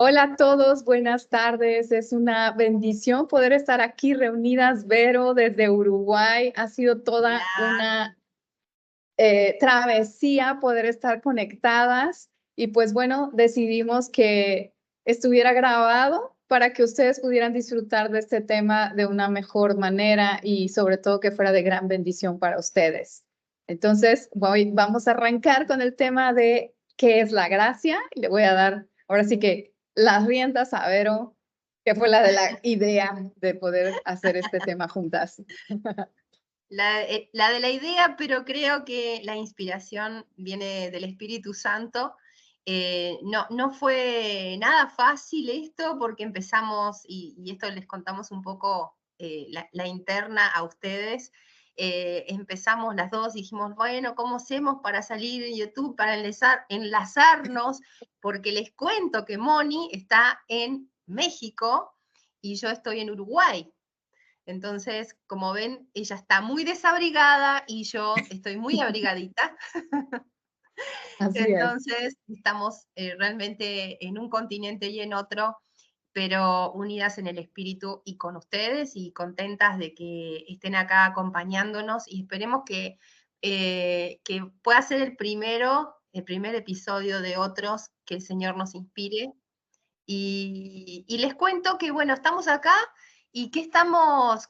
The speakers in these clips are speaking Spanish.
Hola a todos, buenas tardes. Es una bendición poder estar aquí reunidas. Vero, desde Uruguay. Ha sido toda Hola. una travesía poder estar conectadas y pues bueno, decidimos que estuviera grabado para que ustedes pudieran disfrutar de este tema de una mejor manera y sobre todo que fuera de gran bendición para ustedes. Entonces, vamos a arrancar con el tema de qué es la gracia y le voy a dar ahora sí que las riendas a Vero, que fue la de la idea de poder hacer este tema juntas. La de la idea, pero creo que la inspiración viene del Espíritu Santo. No fue nada fácil esto porque empezamos, y esto les contamos un poco la interna a ustedes. Empezamos las dos y dijimos, bueno, ¿cómo hacemos para salir en YouTube, para enlazarnos? Porque les cuento que Moni está en México y yo estoy en Uruguay. Entonces, como ven, ella está muy desabrigada y yo estoy muy abrigadita. Así es. Entonces, estamos realmente en un continente y en otro, pero unidas en el espíritu y con ustedes y contentas de que estén acá acompañándonos y esperemos que pueda ser el primer episodio de otros que el Señor nos inspire. Y les cuento que, bueno, estamos acá y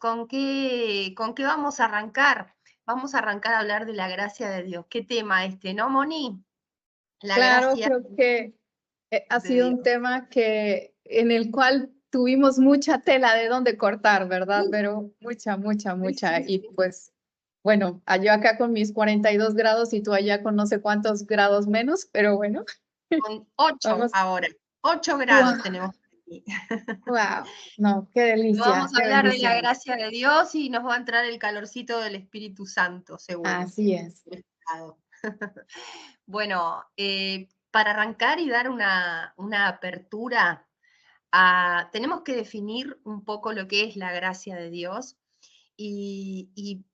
con qué vamos a arrancar. Vamos a arrancar a hablar de la gracia de Dios. ¿Qué tema este, no, Moni? La Claro, gracia creo que ha de sido un Dios. tema en el cual tuvimos mucha tela de dónde cortar, ¿verdad? Pero mucha, mucha, Sí, mucha. sí, Y sí. pues, bueno, yo acá con mis 42 grados y tú allá con no sé cuántos grados menos, pero bueno, Con 8 vamos. ahora. 8 grados ¡Wow! tenemos aquí. ¡Wow! No, qué Vamos delicia, a qué hablar de la bendición. gracia de Dios y nos va a entrar el calorcito del Espíritu Santo, seguro. Así es. Bueno, para arrancar y dar una apertura, tenemos que definir un poco lo que es la gracia de Dios y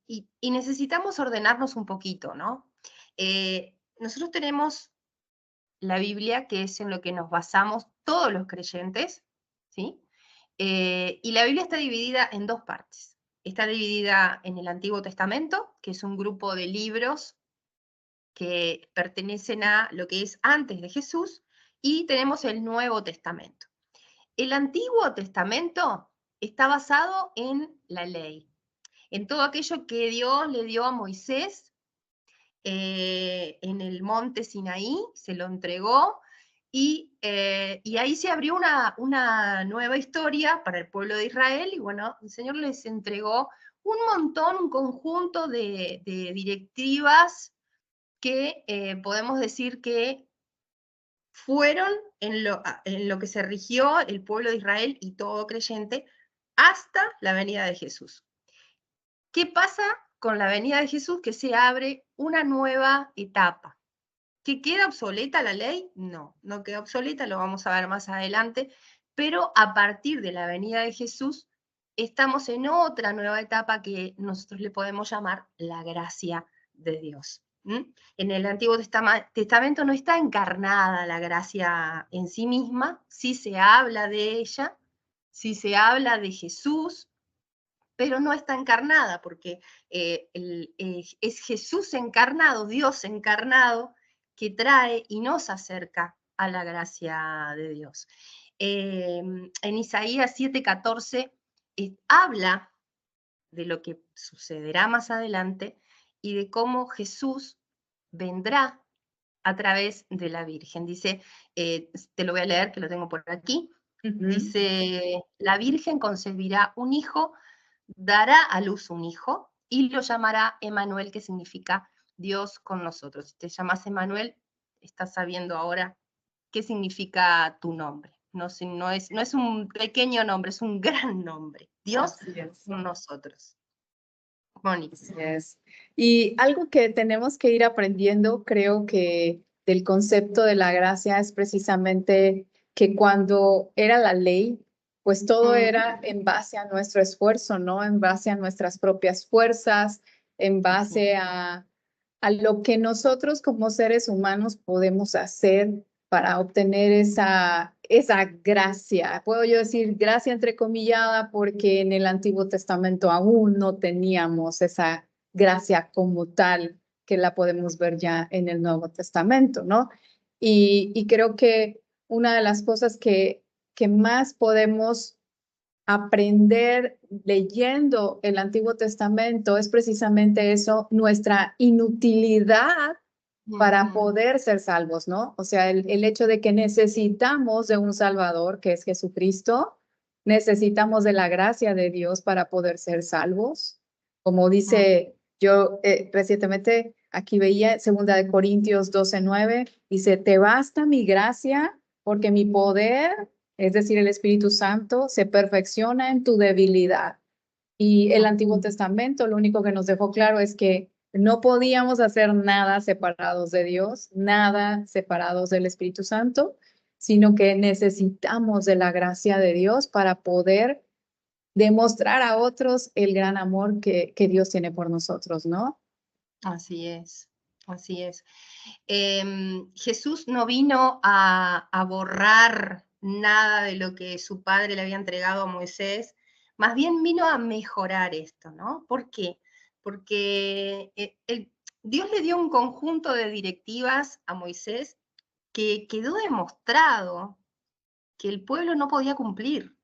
necesitamos ordenarnos un poquito, ¿no? Nosotros tenemos la Biblia, que es en lo que nos basamos todos los creyentes, ¿sí? Y la Biblia está dividida en dos partes. Está dividida en el Antiguo Testamento, que es un grupo de libros que pertenecen a lo que es antes de Jesús, y tenemos el Nuevo Testamento. El Antiguo Testamento está basado en la ley, en todo aquello que Dios le dio a Moisés en el monte Sinaí, se lo entregó y ahí se abrió una nueva historia para el pueblo de Israel y bueno, el Señor les entregó un montón, un conjunto de directivas que podemos decir que fueron en lo que se rigió el pueblo de Israel y todo creyente hasta la venida de Jesús. ¿Qué pasa con la venida de Jesús? Que se abre una nueva etapa. ¿Que queda obsoleta la ley? No, no queda obsoleta, lo vamos a ver más adelante, pero a partir de la venida de Jesús estamos en otra nueva etapa que nosotros le podemos llamar la gracia de Dios. En el Antiguo Testamento no está encarnada la gracia en sí misma, sí se habla de ella, sí se habla de Jesús, pero no está encarnada, porque es Jesús encarnado, Dios encarnado, que trae y nos acerca a la gracia de Dios. En Isaías 7:14 habla de lo que sucederá más adelante y de cómo Jesús vendrá a través de la Virgen. Dice, te lo voy a leer, que lo tengo por aquí. Ujú. Dice, la Virgen concebirá un hijo, dará a luz un hijo y lo llamará Emanuel, que significa Dios con nosotros. Si te llamas Emanuel, estás sabiendo ahora qué significa tu nombre. No es un pequeño nombre, es un gran nombre. Dios Así es. con nosotros. Moni. Así es. Y algo que tenemos que ir aprendiendo, creo que del concepto de la gracia es precisamente que cuando era la ley, pues todo Mm, era en base a nuestro esfuerzo, ¿no? En base a nuestras propias fuerzas, en sí. base a lo que nosotros como seres humanos podemos hacer para obtener esa gracia. Puedo yo decir gracia entrecomillada porque en el Antiguo Testamento aún no teníamos esa gracia como tal que la podemos ver ya en el Nuevo Testamento, ¿no? Y creo que una de las cosas que más podemos aprender leyendo el Antiguo Testamento es precisamente eso, nuestra inutilidad para Ujú. poder ser salvos, ¿no? O sea, el hecho de que necesitamos de un Salvador, que es Jesucristo, necesitamos de la gracia de Dios para poder ser salvos. Como Mm. dice, yo recientemente aquí veía 2 Corintios 12:9, dice, te basta mi gracia porque mi poder, es decir, el Espíritu Santo, se perfecciona en tu debilidad. Y el Antiguo Testamento lo único que nos dejó claro es que no podíamos hacer nada separados de Dios, nada separados del Espíritu Santo, sino que necesitamos de la gracia de Dios para poder demostrar a otros el gran amor que Dios tiene por nosotros, ¿no? Así es, así es. Jesús no vino a borrar nada de lo que su padre le había entregado a Moisés, más bien vino a mejorar esto, ¿no? ¿Por qué? Porque Dios le dio un conjunto de directivas a Moisés que quedó demostrado que el pueblo no podía cumplir,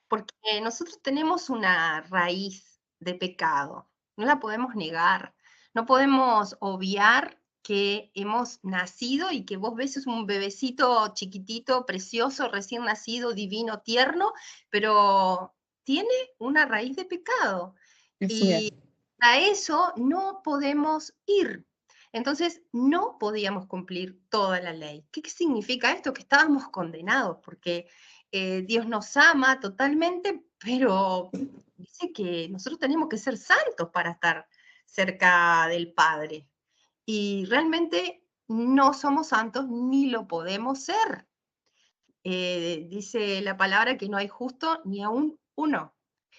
porque nosotros tenemos una raíz de pecado, no la podemos negar, no podemos obviar que hemos nacido y que vos ves es un bebecito chiquitito, precioso, recién nacido, divino, tierno, pero tiene una raíz de pecado. Así es. Y a eso no podemos ir. Entonces, no podíamos cumplir toda la ley. ¿Qué significa esto? Que estábamos condenados, porque Dios nos ama totalmente, pero dice que nosotros tenemos que ser santos para estar cerca del Padre. Y realmente no somos santos ni lo podemos ser. Dice la palabra que no hay justo ni aún uno.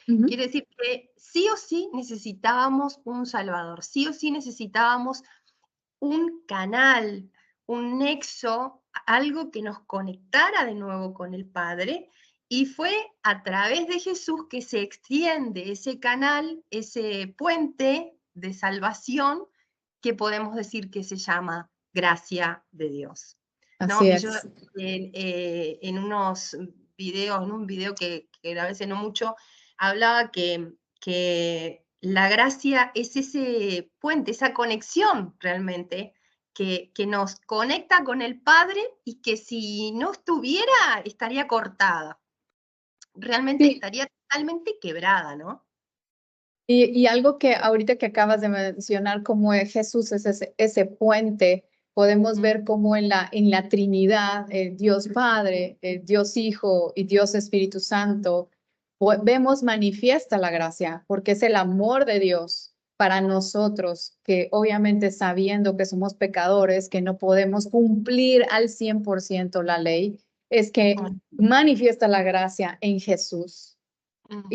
Ujú. Quiere decir que sí o sí necesitábamos un Salvador, sí o sí necesitábamos un canal, un nexo, algo que nos conectara de nuevo con el Padre, y fue a través de Jesús que se extiende ese canal, ese puente de salvación que podemos decir que se llama gracia de Dios. ¿No? Así Y yo es. en unos videos, en un video que grabé hace no mucho, hablaba que la gracia es ese puente, esa conexión realmente que nos conecta con el Padre y que si no estuviera estaría cortada, realmente Sí, estaría totalmente quebrada, ¿no? y algo que ahorita que acabas de mencionar, como Jesús es ese puente, podemos Mm. ver como en la Trinidad, el Dios Padre, el Dios Hijo y Dios Espíritu Santo, vemos manifiesta la gracia, porque es el amor de Dios para nosotros, que obviamente sabiendo que somos pecadores, que no podemos cumplir al 100% la ley, es que manifiesta la gracia en Jesús. Ujú.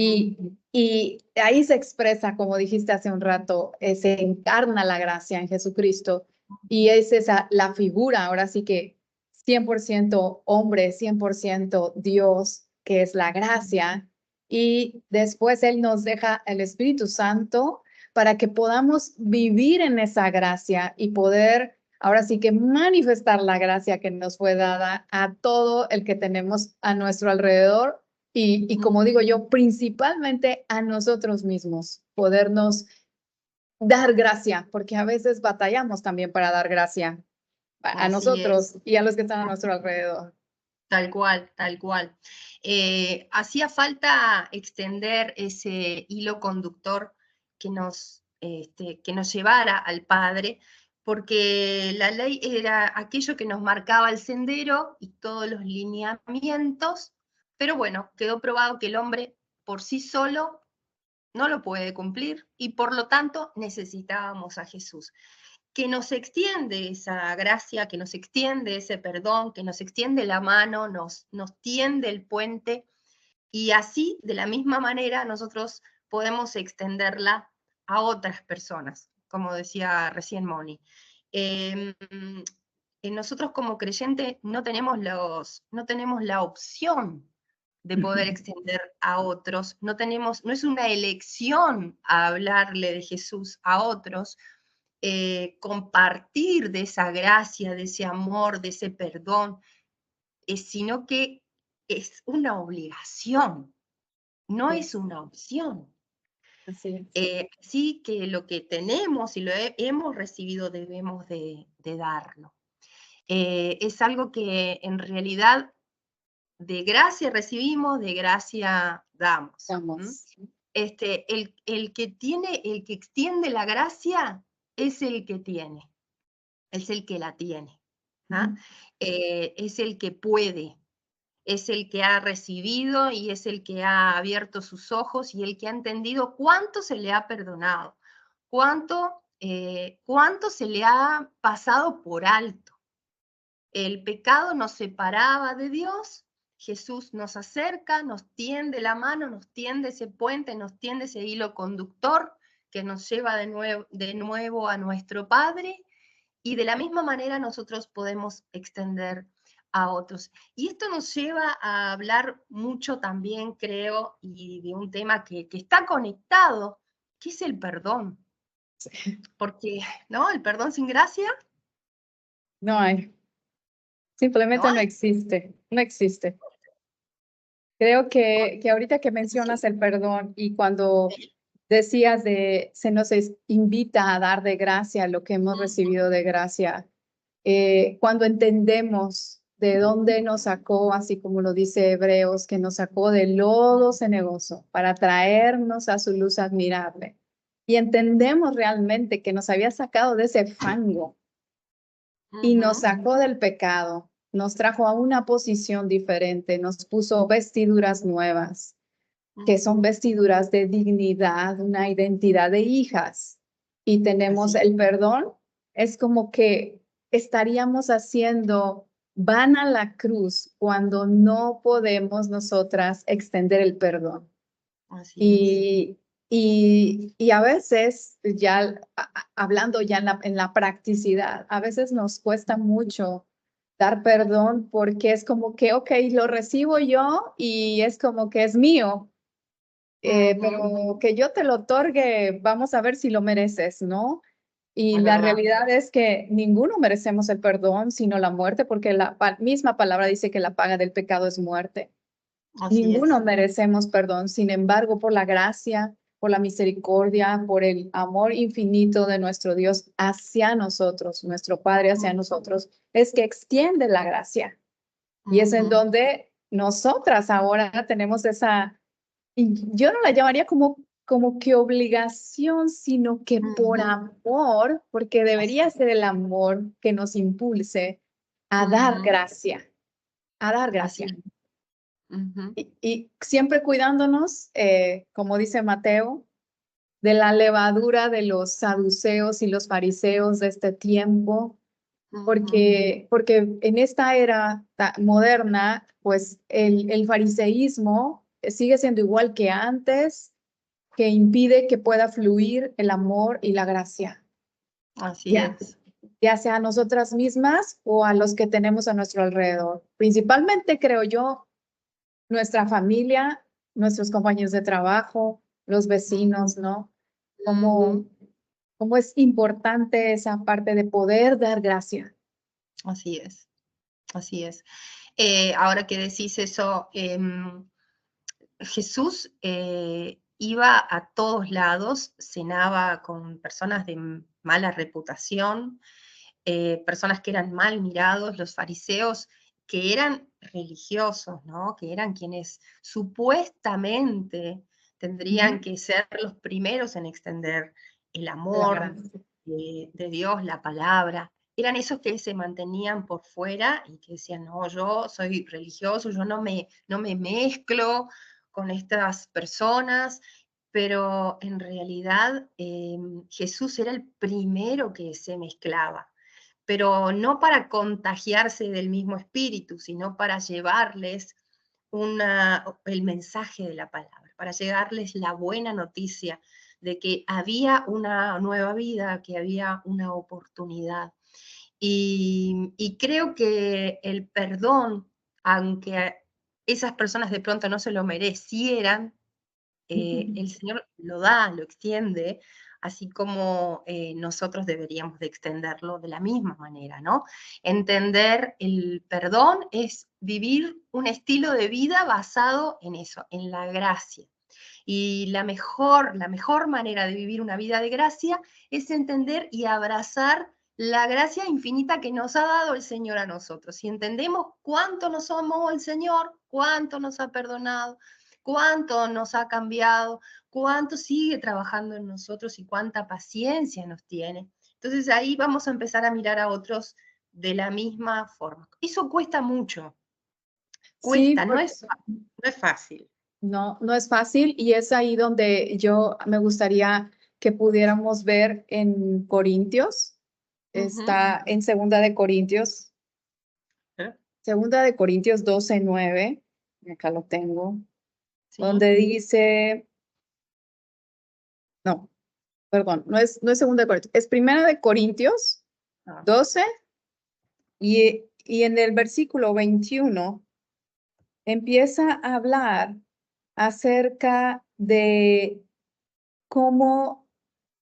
Y ahí se expresa, como dijiste hace un rato, se encarna la gracia en Jesucristo y es esa la figura, ahora sí que 100% hombre, 100% Dios, que es la gracia. Y después Él nos deja el Espíritu Santo para que podamos vivir en esa gracia y poder, ahora sí que manifestar la gracia que nos fue dada a todo el que tenemos a nuestro alrededor y como digo yo, principalmente a nosotros mismos, podernos dar gracia, porque a veces batallamos también para dar gracia a Así es. nosotros y a los que están a nuestro alrededor. Tal cual, tal cual. Hacía falta extender ese hilo conductor que nos llevara al Padre, porque la ley era aquello que nos marcaba el sendero y todos los lineamientos, pero bueno, quedó probado que el hombre por sí solo no lo puede cumplir y por lo tanto necesitábamos a Jesús que nos extiende esa gracia, que nos extiende ese perdón, que nos extiende la mano, nos tiende el puente y así, de la misma manera, nosotros podemos extenderla a otras personas, como decía recién Moni. Eh, nosotros como creyentes no tenemos la opción de poder extender a otros, no es una elección a hablarle de Jesús a otros, compartir de esa gracia, de ese amor, de ese perdón, sino que es una obligación, no Sí, es una opción. así es. Así que lo que tenemos y lo hemos recibido debemos de darlo. Es algo que en realidad de gracia recibimos, de gracia damos. Vamos. El que extiende la gracia es el que tiene, es el que la tiene. ¿Ah? Es el que puede, es el que ha recibido y es el que ha abierto sus ojos y el que ha entendido cuánto se le ha perdonado, cuánto se le ha pasado por alto. El pecado nos separaba de Dios, Jesús nos acerca, nos tiende la mano, nos tiende ese puente, nos tiende ese hilo conductor que nos lleva de nuevo a nuestro Padre, y de la misma manera nosotros podemos extender a otros. Y esto nos lleva a hablar mucho también, creo, y de un tema que está conectado, que es el perdón. Porque, ¿no? El perdón sin gracia, No hay, no simplemente no hay. existe, no existe. Creo que ahorita que mencionas el perdón y cuando decías se nos invita a dar de gracia lo que hemos recibido de gracia, cuando entendemos de dónde nos sacó, así como lo dice Hebreos, que nos sacó del lodo cenagoso para traernos a su luz admirable. Y entendemos realmente que nos había sacado de ese fango y nos sacó del pecado, nos trajo a una posición diferente, nos puso vestiduras nuevas, que son vestiduras de dignidad, una identidad de hijas. Y tenemos el perdón, es como que estaríamos haciendo van a la cruz cuando no podemos nosotras extender el perdón. Así es. Y a veces, ya hablando ya en la practicidad, a veces nos cuesta mucho dar perdón porque es como que, ok, lo recibo yo y es como que es mío, pero que yo te lo otorgue, vamos a ver si lo mereces, ¿no? Y Es la verdad. realidad es que ninguno merecemos el perdón, sino la muerte, porque la misma palabra dice que la paga del pecado es muerte. Así Ninguno es. merecemos perdón, sin embargo, por la gracia, por la misericordia, por el amor infinito de nuestro Dios hacia nosotros, nuestro Padre hacia nosotros, es que extiende la gracia. Y es en donde nosotras ahora tenemos esa, y yo no la llamaría como que obligación, sino que por amor, porque debería ser el amor que nos impulse a dar gracia, a dar Así gracia. es. Ujú. Y siempre cuidándonos, como dice Mateo, de la levadura de los saduceos y los fariseos de este tiempo, porque en esta era moderna, pues el fariseísmo sigue siendo igual que antes, que impide que pueda fluir el amor y la gracia, Así ya, es. ya sea a nosotras mismas o a los que tenemos a nuestro alrededor. Principalmente, creo yo, nuestra familia, nuestros compañeros de trabajo, los vecinos, ¿no? Ujú. Cómo es importante esa parte de poder dar gracia. Así es. Así es. Ahora que decís eso, Jesús iba a todos lados, cenaba con personas de mala reputación, personas que eran mal mirados, los fariseos, que eran religiosos, ¿no? Que eran quienes supuestamente tendrían Ujú. que ser los primeros en extender el La amor gracia. de Dios, la palabra. Eran esos que se mantenían por fuera y que decían, no, yo soy religioso, yo no me mezclo con estas personas, pero en realidad Jesús era el primero que se mezclaba, pero no para contagiarse del mismo espíritu, sino para llevarles el mensaje de la palabra, para llevarles la buena noticia de que había una nueva vida, que había una oportunidad. Y creo que el perdón, aunque esas personas de pronto no se lo merecieran, el Señor lo da, lo extiende, así como nosotros deberíamos de extenderlo de la misma manera, ¿no? Entender el perdón es vivir un estilo de vida basado en eso, en la gracia. Y la mejor manera de vivir una vida de gracia es entender y abrazar la gracia infinita que nos ha dado el Señor a nosotros. Si entendemos cuánto nos amó el Señor, cuánto nos ha perdonado, cuánto nos ha cambiado, cuánto sigue trabajando en nosotros y cuánta paciencia nos tiene. Entonces ahí vamos a empezar a mirar a otros de la misma forma. Eso cuesta mucho, Sí, cuesta, no es fácil. no, no es fácil y es ahí donde yo me gustaría que pudiéramos ver en Corintios, Ujú. está en ¿Eh? Segunda de Corintios 12:9, acá lo tengo, ¿Sí? donde dice, no, perdón, no es Segunda de Corintios, es Primera de Corintios Ah. 12 y en el versículo 21 empieza a hablar acerca de cómo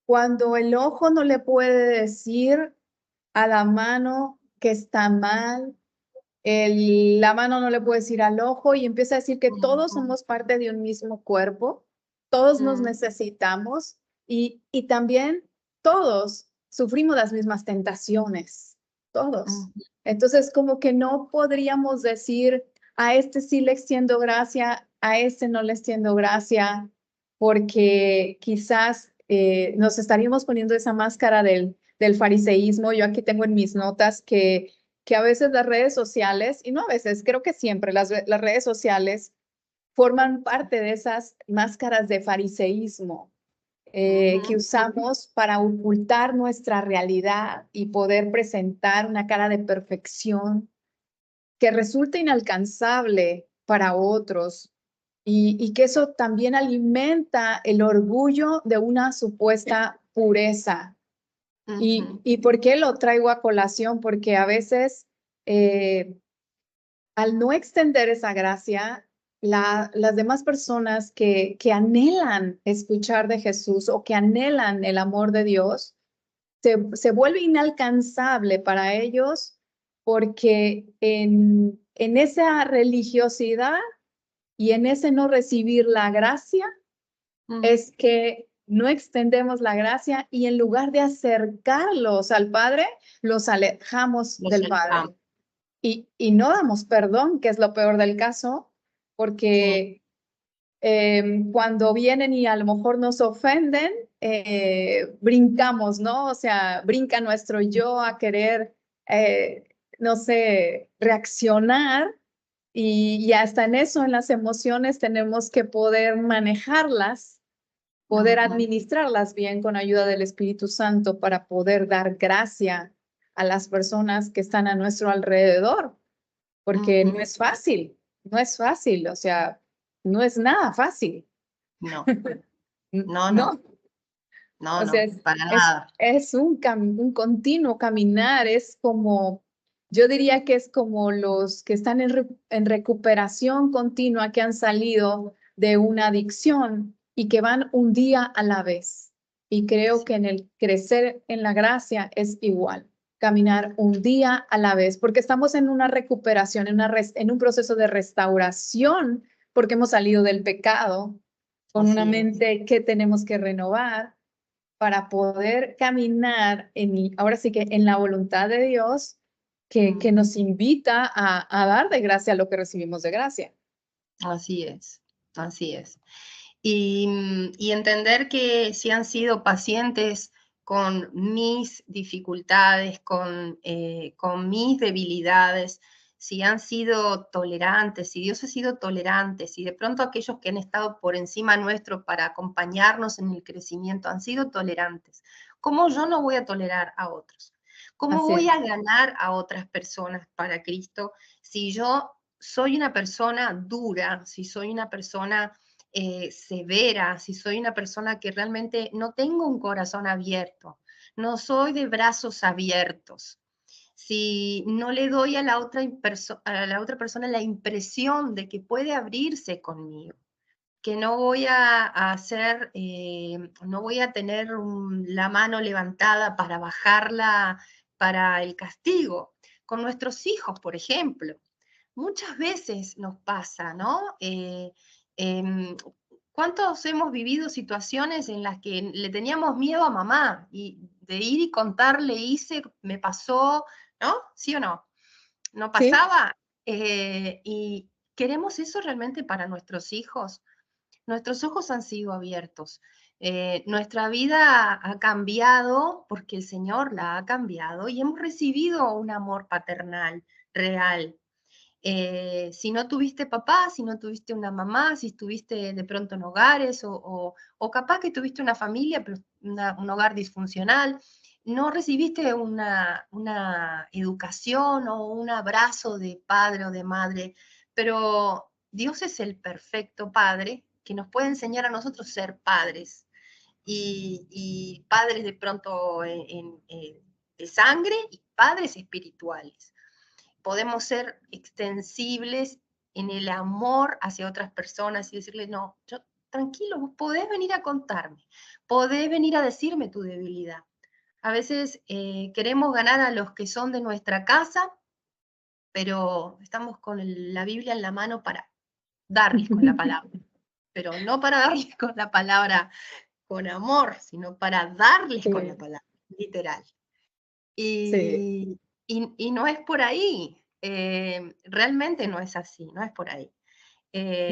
cuando el ojo no le puede decir a la mano que está mal, la mano no le puede decir al ojo y empieza a decir que todos somos parte de un mismo cuerpo, todos nos Mm, necesitamos y también todos sufrimos las mismas tentaciones, todos. mm, Entonces, como que no podríamos decir, a este sí le extiendo gracia, a este no le extiendo gracia, porque quizás nos estaríamos poniendo esa máscara del fariseísmo. Yo aquí tengo en mis notas que a veces las redes sociales, y no a veces, creo que siempre las redes sociales forman parte de esas máscaras de fariseísmo que ujú, usamos para ocultar nuestra realidad y poder presentar una cara de perfección que resulta inalcanzable para otros y que eso también alimenta el orgullo de una supuesta pureza. ujú, ¿Y por qué lo traigo a colación? Porque a veces eh, al no extender esa gracia, las demás personas que anhelan escuchar de Jesús o que anhelan el amor de Dios, se vuelve inalcanzable para ellos porque en esa religiosidad y en ese no recibir la gracia mm. es que no extendemos la gracia y en lugar de acercarlos al Padre, los alejamos Los del alejamos. Padre. Y no damos perdón, que es lo peor del caso, Sí, porque cuando vienen y a lo mejor nos ofenden, brincamos, ¿no? O sea, brinca nuestro yo a querer, no sé, reaccionar y hasta en eso, en las emociones, tenemos que poder manejarlas, poder ujú, administrarlas bien con ayuda del Espíritu Santo para poder dar gracia a las personas que están a nuestro alrededor porque no ujú. es fácil, no es fácil, o sea, no es nada fácil. No, no, no, No, no, o sea, no, para nada. es un continuo caminar, es como, yo diría que es como los que están en recuperación continua, que han salido de una adicción y que van un día a la vez. Y creo Sí, que en el crecer en la gracia es igual, caminar un día a la vez, porque estamos en una recuperación, en un proceso de restauración, porque hemos salido del pecado con una así es. mente que tenemos que renovar para poder caminar ahora sí que en la voluntad de Dios que Ujú, nos invita a dar de gracia lo que recibimos de gracia. así es, así es. Y entender que si han sido pacientes con mis dificultades, con mis debilidades, si han sido tolerantes, si Dios ha sido tolerante, si de pronto aquellos que han estado por encima nuestro para acompañarnos en el crecimiento han sido tolerantes, ¿cómo yo no voy a tolerar a otros? ¿Cómo Así voy es. a ganar a otras personas para Cristo si yo soy una persona dura, si soy una persona severa, si soy una persona que realmente no tengo un corazón abierto, no soy de brazos abiertos? si no le doy a la otra persona la impresión de que puede abrirse conmigo, que no voy a hacer, no voy a tener la mano levantada para bajarla para el castigo. Con nuestros hijos, por ejemplo, muchas veces nos pasa, ¿no? ¿Cuántos hemos vivido situaciones en las que le teníamos miedo a mamá y de ir y contarle, hice, me pasó, ¿no? ¿Sí o no? ¿No ¿Sí? pasaba? Y queremos eso realmente para nuestros hijos. Nuestros ojos han sido abiertos. Nuestra vida ha cambiado porque el Señor la ha cambiado y hemos recibido un amor paternal real. Si no tuviste papá, si no tuviste una mamá, si estuviste de pronto en hogares o capaz que tuviste una familia, pero un hogar disfuncional, no recibiste una educación o un abrazo de padre o de madre, pero Dios es el perfecto padre que nos puede enseñar a nosotros ser padres y padres de pronto de sangre y padres espirituales. Podemos ser extensibles en el amor hacia otras personas y decirle, no, yo, tranquilo, vos podés venir a contarme, podés venir a decirme tu debilidad. A veces queremos ganar a los que son de nuestra casa, pero estamos con la Biblia en la mano para darles con la palabra, pero no para darles con la palabra con amor, sino para darles con la Sí, palabra, literal. sí. Y no es por ahí, realmente no es así, no es por ahí.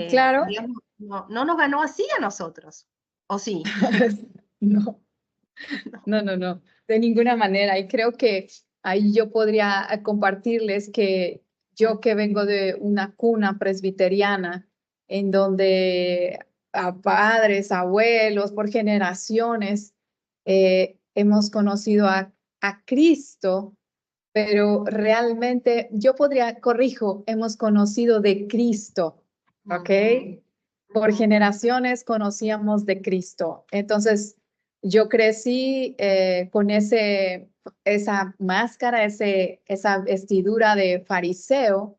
Claro. Dios no nos ganó así a nosotros, ¿o sí? No, No. no, de ninguna manera. Y creo que ahí yo podría compartirles que yo que vengo de una cuna presbiteriana, en donde a padres, abuelos, por generaciones, hemos conocido a Cristo, pero realmente yo podría, corrijo, hemos conocido de Cristo, ¿ok? Ujú, Por ujú, generaciones conocíamos de Cristo. Entonces, yo crecí con esa máscara, esa vestidura de fariseo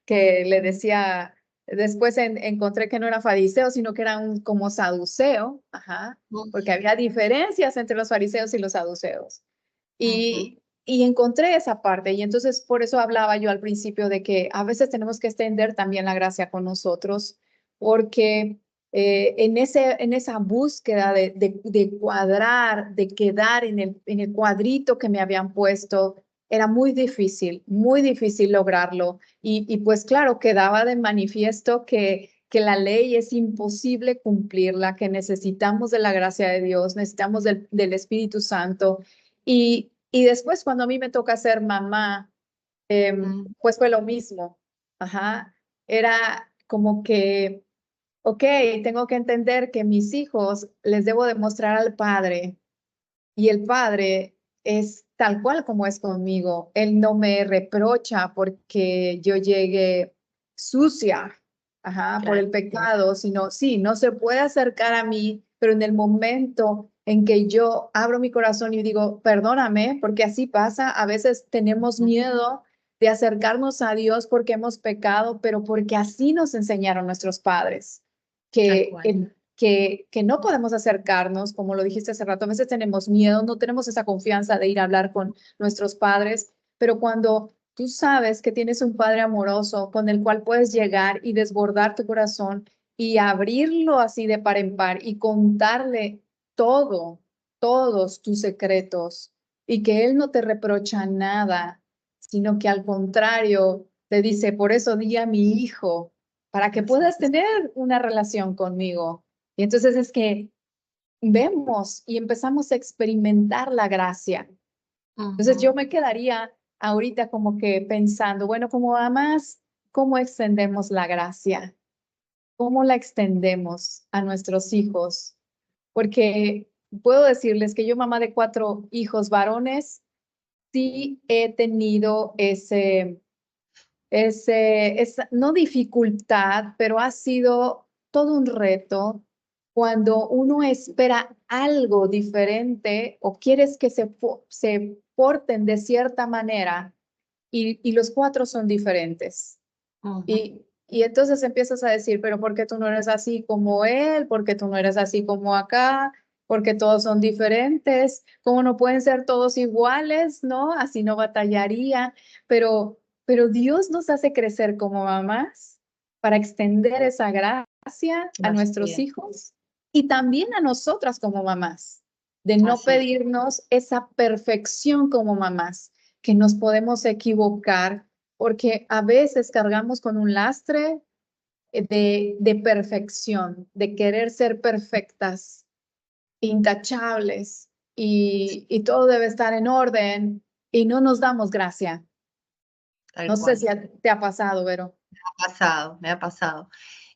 que le decía, después encontré que no era fariseo, sino que era un como saduceo, ajá, porque había diferencias entre los fariseos y los saduceos. ujú, Y encontré esa parte, y entonces por eso hablaba yo al principio de que a veces tenemos que extender también la gracia con nosotros, porque en esa búsqueda de cuadrar, de quedar en el cuadrito que me habían puesto, era muy difícil lograrlo. Y pues claro, quedaba de manifiesto que la ley es imposible cumplirla, que necesitamos de la gracia de Dios, necesitamos del Espíritu Santo. Y después cuando a mí me toca ser mamá, mm, pues fue lo mismo. Ajá. Era como que, ok, tengo que entender que mis hijos les debo demostrar al padre y el padre es tal cual como es conmigo. Él no me reprocha porque yo llegue sucia, ajá, por claro, el pecado, sino sí, no se puede acercar a mí, pero en el momento en que yo abro mi corazón y digo, perdóname, porque así pasa, a veces tenemos mm, miedo de acercarnos a Dios porque hemos pecado, pero porque así nos enseñaron nuestros padres, tal que cual. que no podemos acercarnos, como lo dijiste hace rato, a veces tenemos miedo, no tenemos esa confianza de ir a hablar con nuestros padres, pero cuando tú sabes que tienes un padre amoroso con el cual puedes llegar y desbordar tu corazón y abrirlo así de par en par y contarle todo, todos tus secretos y que él no te reprocha nada, sino que al contrario te dice, por eso di a mi hijo, para que puedas Exacto. tener una relación conmigo. Y entonces es que vemos y empezamos a experimentar la gracia. Entonces yo Ujú, me quedaría ahorita como que pensando, bueno, como mamás, ¿cómo extendemos la gracia? ¿Cómo la extendemos a nuestros hijos? Porque puedo decirles que yo, mamá de 4 hijos varones, sí he tenido no dificultad, pero ha sido todo un reto cuando uno espera algo diferente o quieres que se porten de cierta manera y los cuatro son diferentes. Ujú. Y entonces empiezas a decir, pero ¿por qué tú no eres así como él? ¿Por qué tú no eres así como acá? Porque todos son diferentes. ¿Cómo no pueden ser todos iguales? ¿No? Así no batallaría. Pero Dios nos hace crecer como mamás para extender esa gracia a Así nuestros es, hijos y también a nosotras como mamás, de no así es. pedirnos esa perfección como mamás, que nos podemos equivocar porque a veces cargamos con un lastre de perfección, de querer ser perfectas, intachables, y todo debe estar en orden y no nos damos gracia. Tal No sé cual. si te ha pasado, Vero. Ha pasado, me ha pasado.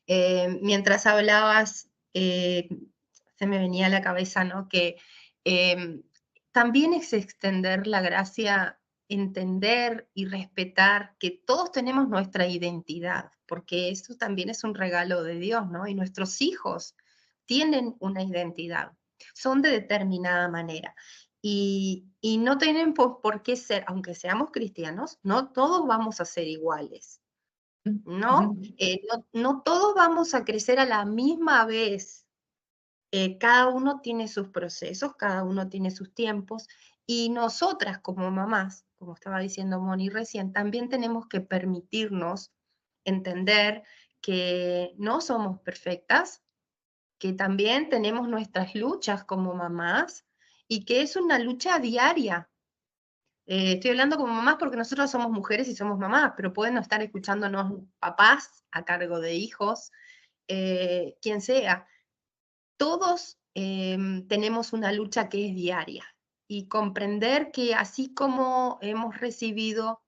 Mientras hablabas, se me venía a la cabeza, ¿no? Que eh, también es extender la gracia, entender y respetar que todos tenemos nuestra identidad, porque eso también es un regalo de Dios, ¿no? Y nuestros hijos tienen una identidad, son de determinada manera. Y no tienen por qué ser, aunque seamos cristianos, no todos vamos a ser iguales. ¿No? No todos vamos a crecer a la misma vez. Cada uno tiene sus procesos, cada uno tiene sus tiempos, y nosotras como mamás, como estaba diciendo Moni recién, también tenemos que permitirnos entender que no somos perfectas, que también tenemos nuestras luchas como mamás y que es una lucha diaria. Estoy hablando como mamás porque nosotros somos mujeres y somos mamás, pero pueden no estar escuchándonos papás a cargo de hijos, quien sea. Todos tenemos una lucha que es diaria y comprender que así como hemos recibido,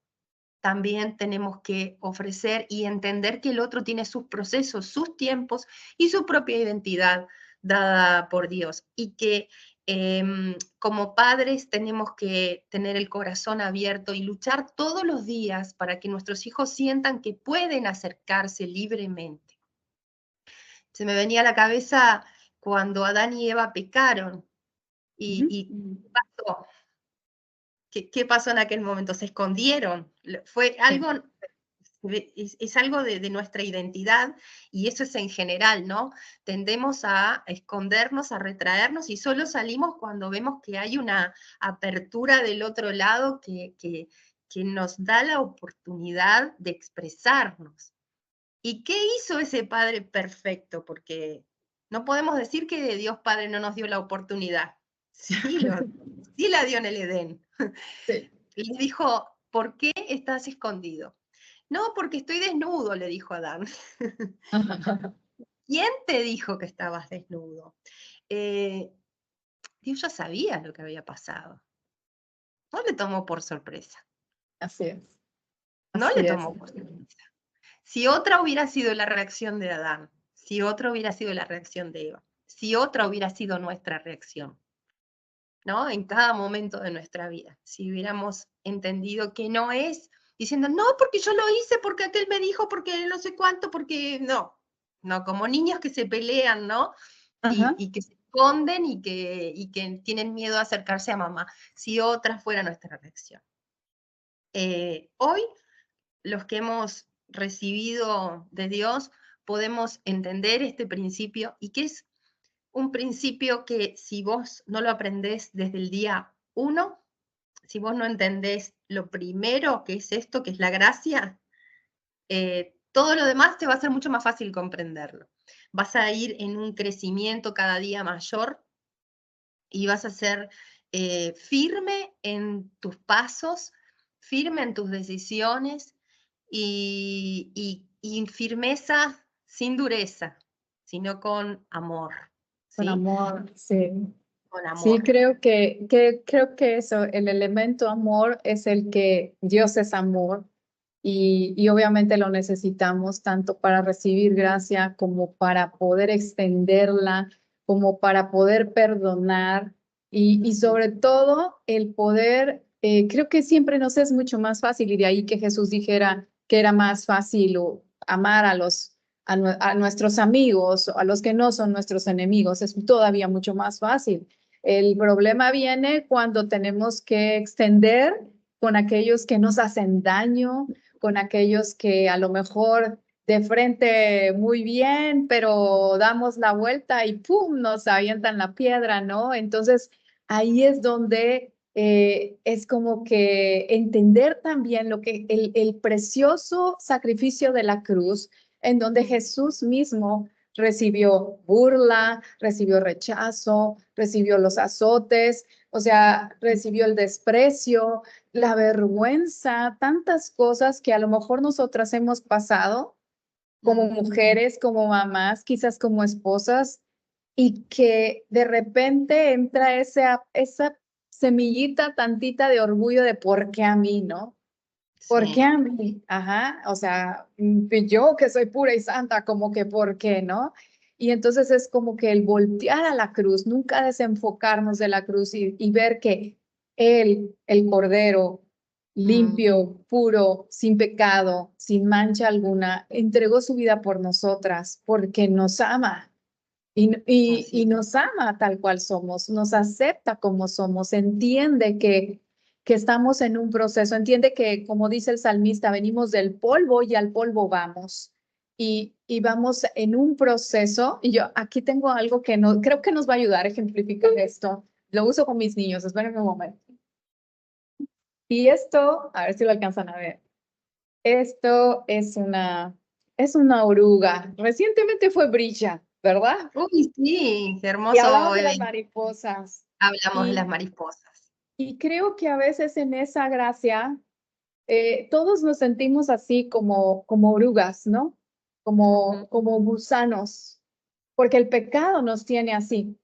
también tenemos que ofrecer y entender que el otro tiene sus procesos, sus tiempos y su propia identidad dada por Dios. Y que como padres tenemos que tener el corazón abierto y luchar todos los días para que nuestros hijos sientan que pueden acercarse libremente. Se me venía a la cabeza cuando Adán y Eva pecaron y ¿qué pasó? ¿Qué pasó en aquel momento? Se escondieron. Fue Sí. algo, es algo de nuestra identidad y eso es en general, ¿no? Tendemos a escondernos, a retraernos y solo salimos cuando vemos que hay una apertura del otro lado que nos da la oportunidad de expresarnos. ¿Y qué hizo ese Padre perfecto? Porque no podemos decir que Dios Padre no nos dio la oportunidad. Sí, sí la dio en el Edén. Sí. Y le dijo, ¿por qué estás escondido? No, porque estoy desnudo, le dijo Adán. ¿Quién te dijo que estabas desnudo? Eh, Dios ya sabía lo que había pasado. No le tomó por sorpresa. Así es, No así le es. tomó por sorpresa. Si otra hubiera sido la reacción de Adán, si otra hubiera sido la reacción de Eva, si otra hubiera sido nuestra reacción, ¿no? En cada momento de nuestra vida, si hubiéramos entendido que no es diciendo, no, porque yo lo hice, porque aquel me dijo, porque no sé cuánto, porque no, como niños que se pelean, ¿no? Ajá. Y que se esconden y que tienen miedo a acercarse a mamá, si otra fuera nuestra reacción. Hoy, los que hemos recibido de Dios, podemos entender este principio y que es un principio que si vos no lo aprendés desde el día uno, si vos no entendés lo primero que es esto, que es la gracia, todo lo demás te va a ser mucho más fácil comprenderlo. Vas a ir en un crecimiento cada día mayor y vas a ser firme en tus pasos, firme en tus decisiones y firmeza sin dureza, sino con amor, Con ¿sí? amor, sí. Con Sí, amor. creo que eso, el elemento amor es el que Dios es amor y obviamente lo necesitamos tanto para recibir gracia como para poder extenderla, como para poder perdonar y sobre todo el poder, creo que siempre nos es mucho más fácil y de ahí que Jesús dijera que era más fácil amar a nuestros amigos, a los que no son nuestros enemigos, es todavía mucho más fácil. El problema viene cuando tenemos que extender con aquellos que nos hacen daño, con aquellos que a lo mejor de frente muy bien, pero damos la vuelta y ¡pum! Nos avientan la piedra, ¿no? Entonces, ahí es donde es como que entender también lo que el precioso sacrificio de la cruz, en donde Jesús mismo recibió burla, recibió rechazo, recibió los azotes, o sea, recibió el desprecio, la vergüenza, tantas cosas que a lo mejor nosotras hemos pasado como mujeres, como mamás, quizás como esposas, y que de repente entra esa semillita tantita de orgullo de ¿por qué a mí, no? ¿Por qué Sí, a mí? Ajá, o sea, yo que soy pura y santa, como que ¿por qué, no? Y entonces es como que el voltear a la cruz, nunca desenfocarnos de la cruz y ver que Él, el Cordero, limpio, puro, sin pecado, sin mancha alguna, entregó su vida por nosotras porque nos ama. Y así. nos ama tal cual somos, nos acepta como somos, entiende que estamos en un proceso, entiende que, como dice el salmista, venimos del polvo y al polvo vamos. Y vamos en un proceso, y yo aquí tengo algo que no, creo que nos va a ayudar a ejemplificar esto. Lo uso con mis niños, espérenme un momento. Y esto, a ver si lo alcanzan a ver. Esto es una oruga. Recientemente fue brilla, ¿verdad? Uy, sí, qué Y hermoso hablamos de las evento. mariposas. Hablamos de las Y, mariposas. y creo que a veces en esa gracia todos nos sentimos así como orugas, ¿no? Ujú. Como gusanos, porque el pecado nos tiene así,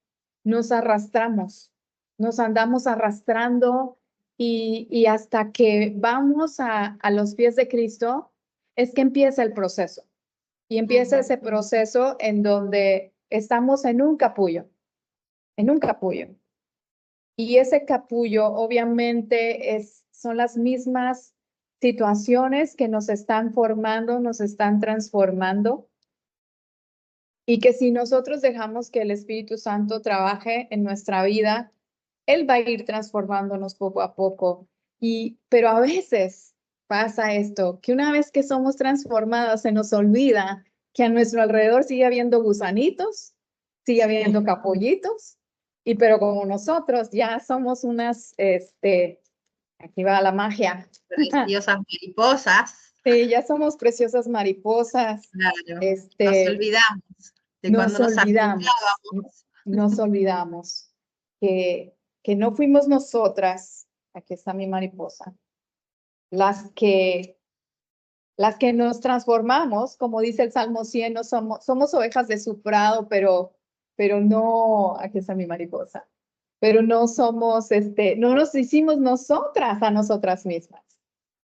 nos arrastramos, nos andamos arrastrando y hasta que vamos a los pies de Cristo, es que empieza el proceso. Y empieza Ujú. ese proceso en donde estamos en un capullo. Y ese capullo obviamente son las mismas situaciones que nos están formando, nos están transformando y que si nosotros dejamos que el Espíritu Santo trabaje en nuestra vida, Él va a ir transformándonos poco a poco. Pero a veces pasa esto, que una vez que somos transformadas se nos olvida que a nuestro alrededor sigue habiendo gusanitos, sigue Sí, habiendo capullitos, y pero como nosotros ya somos aquí va la magia, preciosas mariposas. sí, ya somos preciosas mariposas, Claro, nos este, olvidamos de nos cuando nos olvidamos, agitábamos. nos olvidamos que no fuimos nosotras, aquí está mi mariposa, las que, las que nos transformamos, como dice el Salmo 100, no somos ovejas de su prado, pero no, aquí está mi mariposa, pero no somos, no nos hicimos nosotras a nosotras mismas,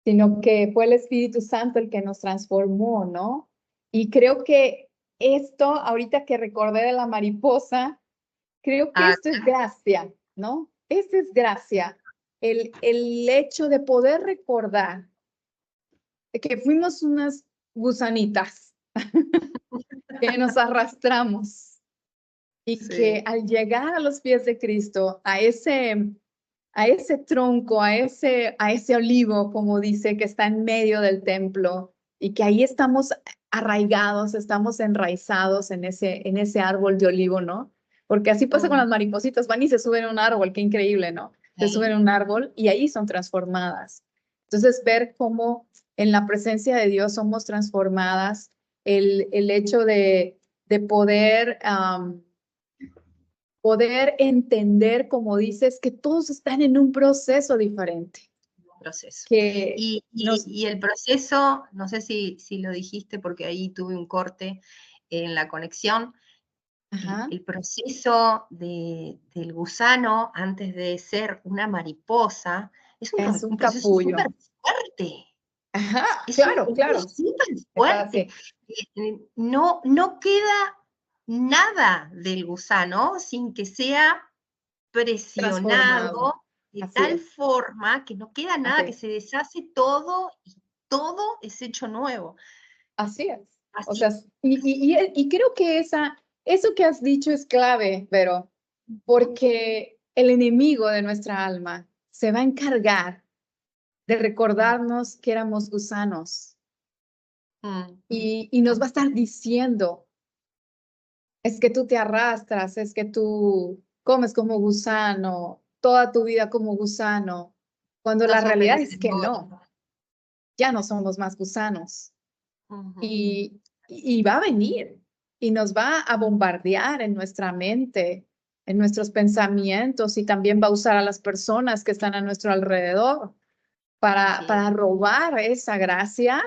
sino que fue el Espíritu Santo el que nos transformó, ¿no? Y creo que esto, ahorita que recordé de la mariposa, creo que Ah, esto es gracia, ¿no? Esto es gracia. El hecho de poder recordar que fuimos unas gusanitas que nos arrastramos y que sí. al llegar a los pies de Cristo, a ese tronco, a ese olivo, como dice, que está en medio del templo, y que ahí estamos arraigados, estamos enraizados en ese árbol de olivo, ¿no? Porque así pasa con Mm, las maripositas, van y se suben a un árbol, qué increíble, ¿no? Se suben sí. a un árbol y ahí son transformadas. Entonces, ver cómo en la presencia de Dios somos transformadas, el hecho de poder poder entender, como dices, que todos están en un proceso diferente, Proceso. que Y, y- nos... y el proceso, no sé si lo dijiste porque ahí tuve un corte en la conexión, Ajá, el proceso del gusano antes de ser una mariposa es es un un proceso súper capullo. fuerte. Ajá, Es un claro, proceso claro. súper Está fuerte. así. No, no queda nada del gusano sin que sea Transformado. presionado de Así tal es, forma que no queda nada, que así, se deshace todo y todo es hecho nuevo. así es. O Así, sea, y creo que eso que has dicho es clave, pero porque el enemigo de nuestra alma se va a encargar de recordarnos que éramos gusanos. Y nos va a estar diciendo, es que tú te arrastras, es que tú comes como gusano, toda tu vida como gusano, cuando No la sos realidad es que merecedor. no, ya no somos más gusanos. Ujú. Y va a venir y nos va a bombardear en nuestra mente, en nuestros pensamientos, y también va a usar a las personas que están a nuestro alrededor Así es. para robar esa gracia,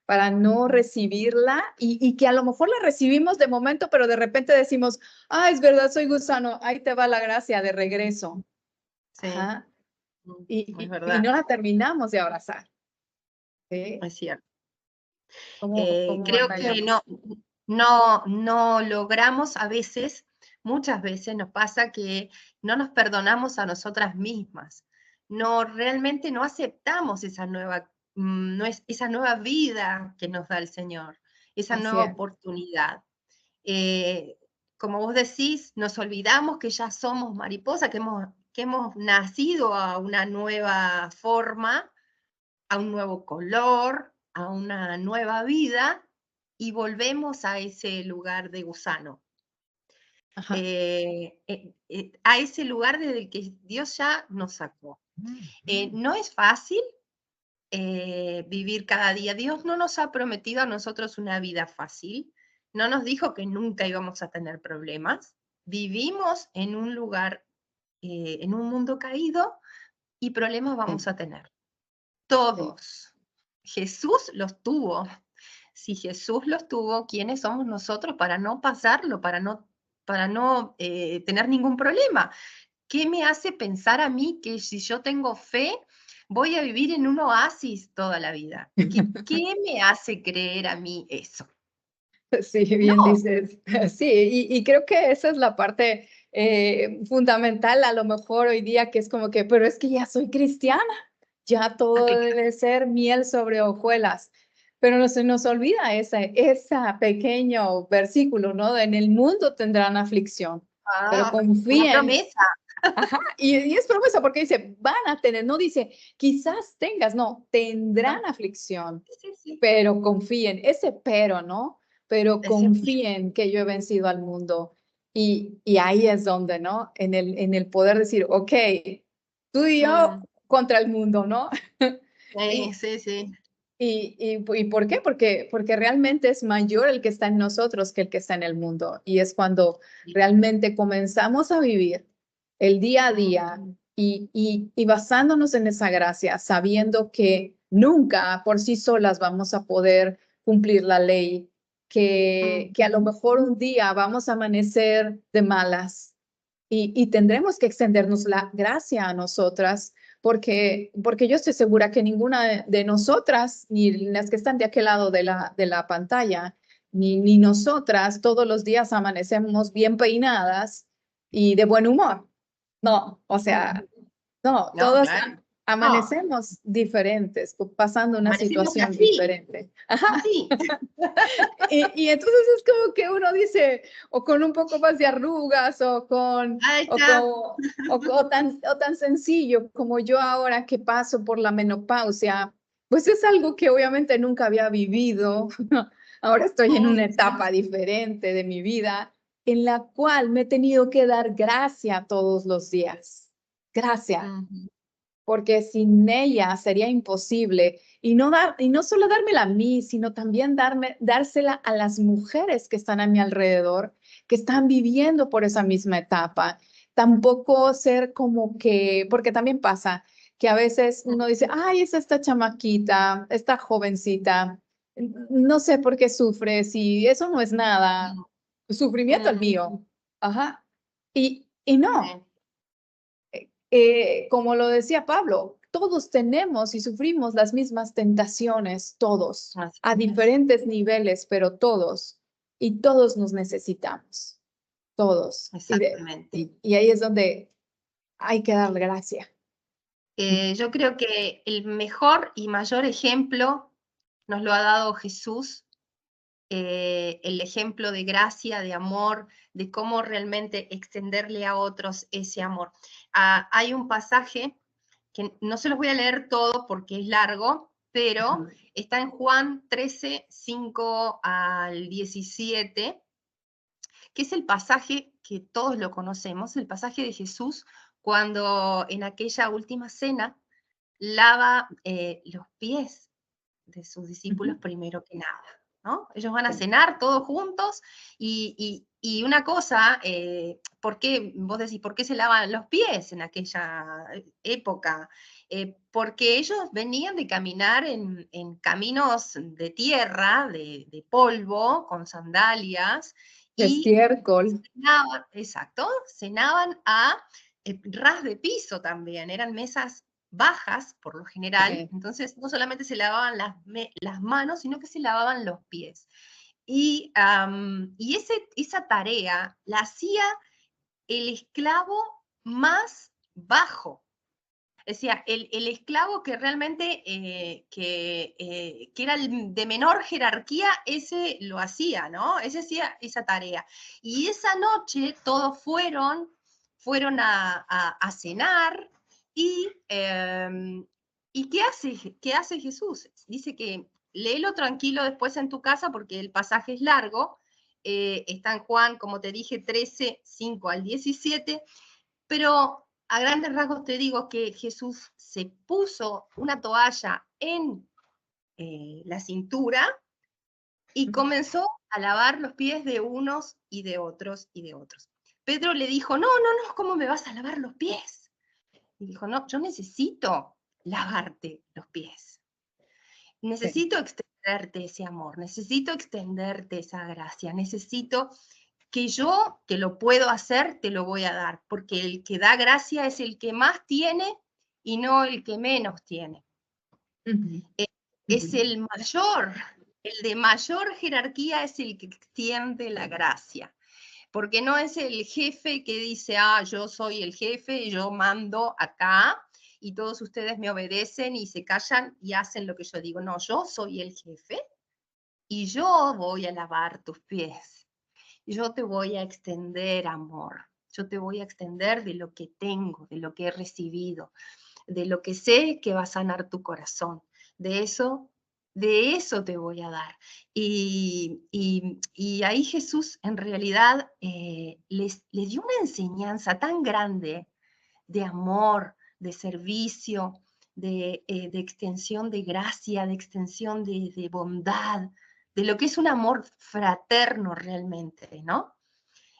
para no recibirla, y que a lo mejor la recibimos de momento, pero de repente decimos, ah, es verdad, soy gusano, ahí te va la gracia de regreso. Sí, Ajá. es Y verdad, no la terminamos de abrazar. ¿Sí? es cierto. ¿Cómo Creo que batallamos? no logramos a veces, muchas veces nos pasa que no nos perdonamos a nosotras mismas. Realmente no aceptamos esa esa nueva vida que nos da el Señor, esa Así nueva es. oportunidad. Eh, Como vos decís, nos olvidamos que ya somos mariposas, que hemos nacido a una nueva forma, a un nuevo color, a una nueva vida, y volvemos a ese lugar de gusano, Ajá. a ese lugar desde el que Dios ya nos sacó. No es fácil vivir cada día. Dios no nos ha prometido a nosotros una vida fácil, no nos dijo que nunca íbamos a tener problemas. Vivimos en un lugar, en un mundo caído, y problemas Sí, vamos a tener. sí. Todos. Jesús los tuvo. Si Jesús los tuvo, ¿quiénes somos nosotros para no pasarlo, para no tener ningún problema? ¿Qué me hace pensar a mí que si yo tengo fe, voy a vivir en un oasis toda la vida? ¿Qué me hace creer a mí eso? Sí, bien No, dices. Sí, y creo que esa es la parte fundamental a lo mejor hoy día, que es como que, pero es que ya soy cristiana, ya ¿a todo qué? debe ser miel sobre hojuelas, pero no se nos olvida ese pequeño versículo, ¿no? En el mundo tendrán aflicción, pero Una confíen. promesa. Ajá, y es promesa porque dice, van a tener, no dice, quizás tengas, no, No, tendrán aflicción, sí, sí, pero confíen, ese pero, ¿no? Pero ese confíen que yo he vencido al mundo. Y ahí es donde, ¿no? En el poder decir, ok, tú y yo mm, contra el mundo, ¿no? sí, Y, sí, sí. ¿Y por qué? Porque realmente es mayor el que está en nosotros que el que está en el mundo. Y es cuando Sí. realmente comenzamos a vivir el día a día Mm, y basándonos en esa gracia, sabiendo que nunca por sí solas vamos a poder cumplir la ley, que a lo mm, mejor un día vamos a amanecer de malas y tendremos que extendernos la gracia a nosotras porque yo estoy segura que ninguna de nosotras, ni las que están de aquel lado de la pantalla, ni nosotras todos los días amanecemos bien peinadas y de buen humor. No, o mm. sea, no, No, todos claro. No, amanecemos diferentes, pasando una amanecemos situación así, diferente. Ajá. así. Y entonces es como que uno dice, o con un poco más de arrugas, Ahí está. o tan sencillo como yo ahora que paso por la menopausia, pues es algo que obviamente nunca había vivido. Ahora estoy en una Sí. etapa diferente de mi vida en la cual me he tenido que dar gracia todos los días. Gracias, Ujú. porque sin ella sería imposible. Y no solo dármela a mí, sino también dársela a las mujeres que están a mi alrededor, que están viviendo por esa misma etapa. Tampoco ser como que, porque también pasa que a veces uno dice, ay, es esta chamaquita, esta jovencita, no sé por qué sufre, si eso no es nada, sufrimiento el Mm, mío. Ajá. Y no, sí, como lo decía Pablo, todos tenemos y sufrimos las mismas tentaciones, todos, así a es, diferentes niveles, pero todos, y todos nos necesitamos, todos. exactamente. Y ahí es donde hay que darle gracia. Yo creo que el mejor y mayor ejemplo nos lo ha dado Jesús, el ejemplo de gracia, de amor, de cómo realmente extenderle a otros ese amor. Hay un pasaje que no se los voy a leer todo porque es largo, pero está en Juan 13, 5 al 17, que es el pasaje que todos lo conocemos, el pasaje de Jesús cuando en aquella última cena lava los pies de sus discípulos primero que nada, ¿no? Ellos van a cenar todos juntos y una cosa, ¿por qué, vos decís, por qué se lavan los pies en aquella época? Porque ellos venían de caminar en caminos de tierra, de polvo, con sandalias, y Estiércol. cenaban, exacto, cenaban a ras de piso también, eran mesas bajas por lo general, entonces no solamente se lavaban las manos, sino que se lavaban los pies. Y esa tarea la hacía el esclavo más bajo. O sea, el esclavo que realmente que era el de menor jerarquía, ese lo hacía, ¿no? Ese hacía esa tarea. Y esa noche todos fueron a cenar y ¿qué hace Jesús? Dice que léelo tranquilo después en tu casa porque el pasaje es largo. Está en Juan, como te dije, 13, 5 al 17, pero a grandes rasgos te digo que Jesús se puso una toalla en la cintura y comenzó a lavar los pies de unos y de otros y de otros. Pedro le dijo, no, no, no, ¿cómo me vas a lavar los pies? Y dijo, no, yo necesito lavarte los pies. Necesito extenderte ese amor, necesito extenderte esa gracia, necesito que yo, que lo puedo hacer, te lo voy a dar, porque el que da gracia es el que más tiene y no el que menos tiene. Es el mayor, el de mayor jerarquía es el que extiende la gracia, porque no es el jefe que dice, yo soy el jefe, yo mando acá, y todos ustedes me obedecen y se callan y hacen lo que yo digo. No, yo soy el jefe y yo voy a lavar tus pies. Yo te voy a extender amor, yo te voy a extender de lo que tengo, de lo que he recibido, de lo que sé que va a sanar tu corazón. De eso te voy a dar. Y ahí Jesús en realidad les dio una enseñanza tan grande de amor, de servicio, de extensión de gracia, de extensión de bondad, de lo que es un amor fraterno realmente, ¿no?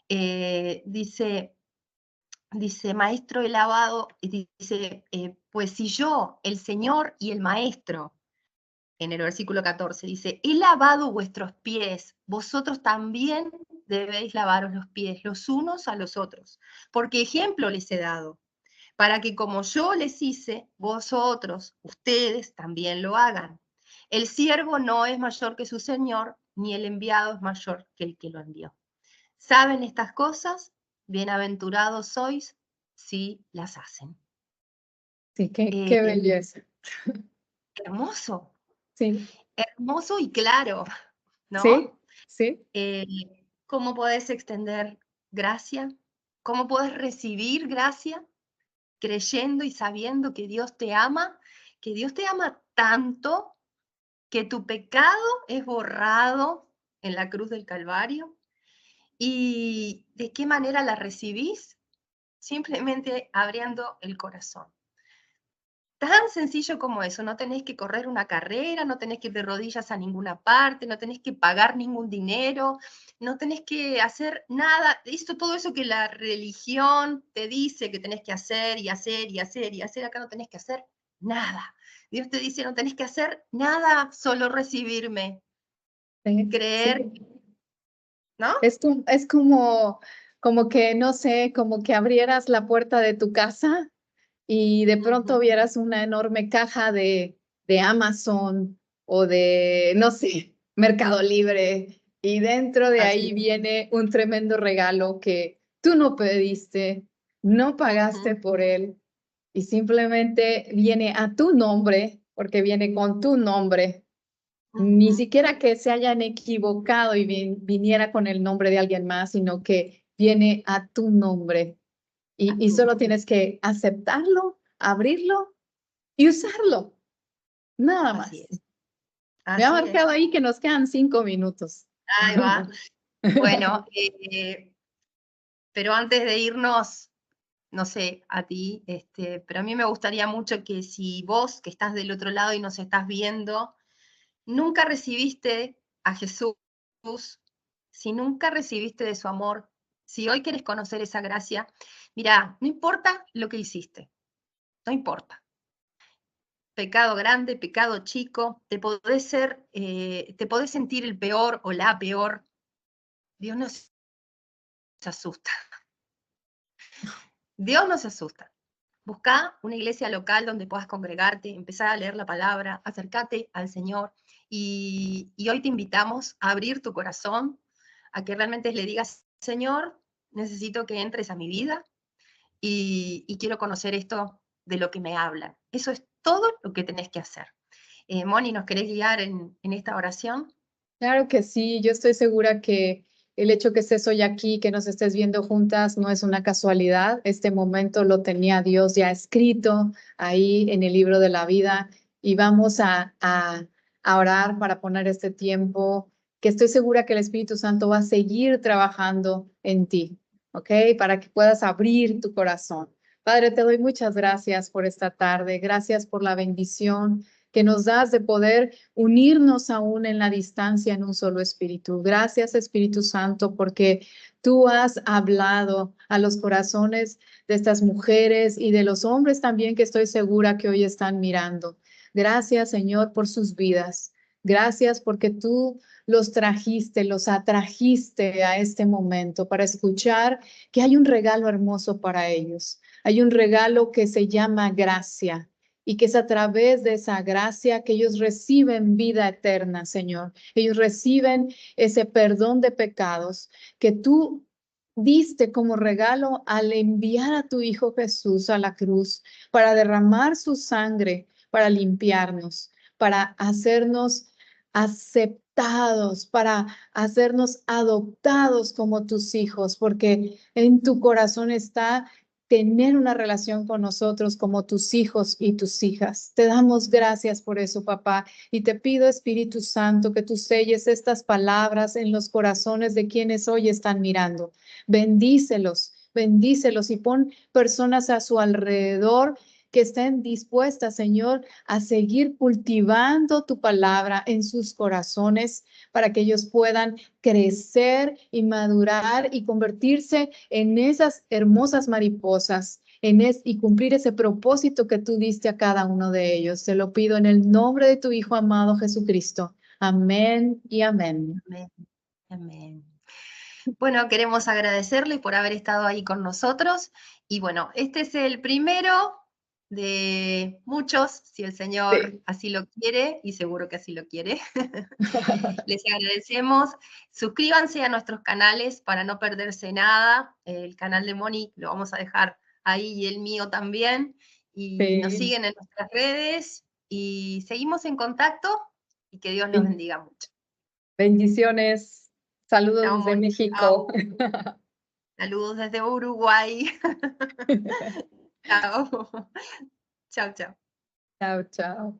Dice, maestro he lavado, dice, pues si yo, el Señor y el Maestro, en el versículo 14, dice, he lavado vuestros pies, vosotros también debéis lavaros los pies los unos a los otros, porque ejemplo les he dado, para que como yo les hice, vosotros, ustedes también lo hagan. El siervo no es mayor que su Señor, ni el enviado es mayor que el que lo envió. ¿Saben estas cosas? Bienaventurados sois si las hacen. Sí, qué belleza. Hermoso. Sí. Hermoso y claro, ¿no? Sí, sí. ¿Cómo podés extender gracia? ¿Cómo podés recibir gracia? Creyendo y sabiendo que Dios te ama tanto que tu pecado es borrado en la cruz del Calvario. ¿Y de qué manera la recibís? Simplemente abriendo el corazón. Tan sencillo como eso, no tenés que correr una carrera, no tenés que ir de rodillas a ninguna parte, no tenés que pagar ningún dinero, no tenés que hacer nada, todo eso que la religión te dice que tenés que hacer y hacer y hacer y hacer, acá no tenés que hacer nada. Dios te dice, no tenés que hacer nada, solo recibirme, Sí, creer, sí. ¿no? Es como que, no sé, como que abrieras la puerta de tu casa y de pronto vieras una enorme caja de Amazon o de, no sé, Mercado Libre, y dentro de ahí Así. viene un tremendo regalo que tú no pediste, no pagaste por él, y simplemente viene a tu nombre, porque viene con tu nombre. Ni siquiera que se hayan equivocado y viniera con el nombre de alguien más, sino que viene a tu nombre. Y solo tienes que aceptarlo, abrirlo y usarlo, nada más. Así es. Me ha Así es. marcado ahí que nos quedan 5 minutos. Ahí va. Bueno, pero antes de irnos, no sé, a ti, pero a mí me gustaría mucho que si vos, que estás del otro lado y nos estás viendo, nunca recibiste a Jesús, si nunca recibiste de su amor, si hoy quieres conocer esa gracia, mira, no importa lo que hiciste, no importa. Pecado grande, pecado chico, te podés sentir el peor o la peor. Dios no se asusta. Dios no se asusta. Buscá una iglesia local donde puedas congregarte, empezar a leer la palabra, acércate al Señor y hoy te invitamos a abrir tu corazón, a que realmente le digas, Señor, necesito que entres a mi vida y quiero conocer esto de lo que me hablan. Eso es todo lo que tenés que hacer. Moni, ¿nos querés guiar en esta oración? Claro que sí, yo estoy segura que el hecho que estés hoy aquí, que nos estés viendo juntas, no es una casualidad. Este momento lo tenía Dios ya escrito ahí en el libro de la vida y vamos a orar para poner este tiempo, que estoy segura que el Espíritu Santo va a seguir trabajando en ti, ¿ok? Para que puedas abrir tu corazón. Padre, te doy muchas gracias por esta tarde, gracias por la bendición que nos das de poder unirnos aún en la distancia en un solo espíritu. Gracias, Espíritu Santo, porque tú has hablado a los corazones de estas mujeres y de los hombres también que estoy segura que hoy están mirando. Gracias, Señor, por sus vidas. Gracias porque tú los trajiste, los atrajiste a este momento para escuchar que hay un regalo hermoso para ellos. Hay un regalo que se llama gracia y que es a través de esa gracia que ellos reciben vida eterna, Señor. Ellos reciben ese perdón de pecados que tú diste como regalo al enviar a tu Hijo Jesús a la cruz para derramar su sangre, para limpiarnos, para hacernos aceptados, para hacernos adoptados como tus hijos, porque en tu corazón está tener una relación con nosotros como tus hijos y tus hijas. Te damos gracias por eso, papá, y te pido, Espíritu Santo, que tú selles estas palabras en los corazones de quienes hoy están mirando. Bendícelos, bendícelos y pon personas a su alrededor que estén dispuestas, Señor, a seguir cultivando tu palabra en sus corazones para que ellos puedan crecer y madurar y convertirse en esas hermosas mariposas y cumplir ese propósito que tú diste a cada uno de ellos. Te lo pido en el nombre de tu Hijo amado Jesucristo. Amén y amén. Amén. Amén. Bueno, queremos agradecerles por haber estado ahí con nosotros. Y bueno, este es el primero de muchos, si el Señor Sí. así lo quiere, y seguro que así lo quiere. Les agradecemos. Suscríbanse a nuestros canales para no perderse nada. El canal de Moni lo vamos a dejar ahí y el mío también. Y nos Sí. siguen en nuestras redes y seguimos en contacto y que Dios los bendiga mucho. Bendiciones. Saludos Chao, desde Moni. México. Chao. Saludos desde Uruguay. Chao. Chao, chao. Chao, chao.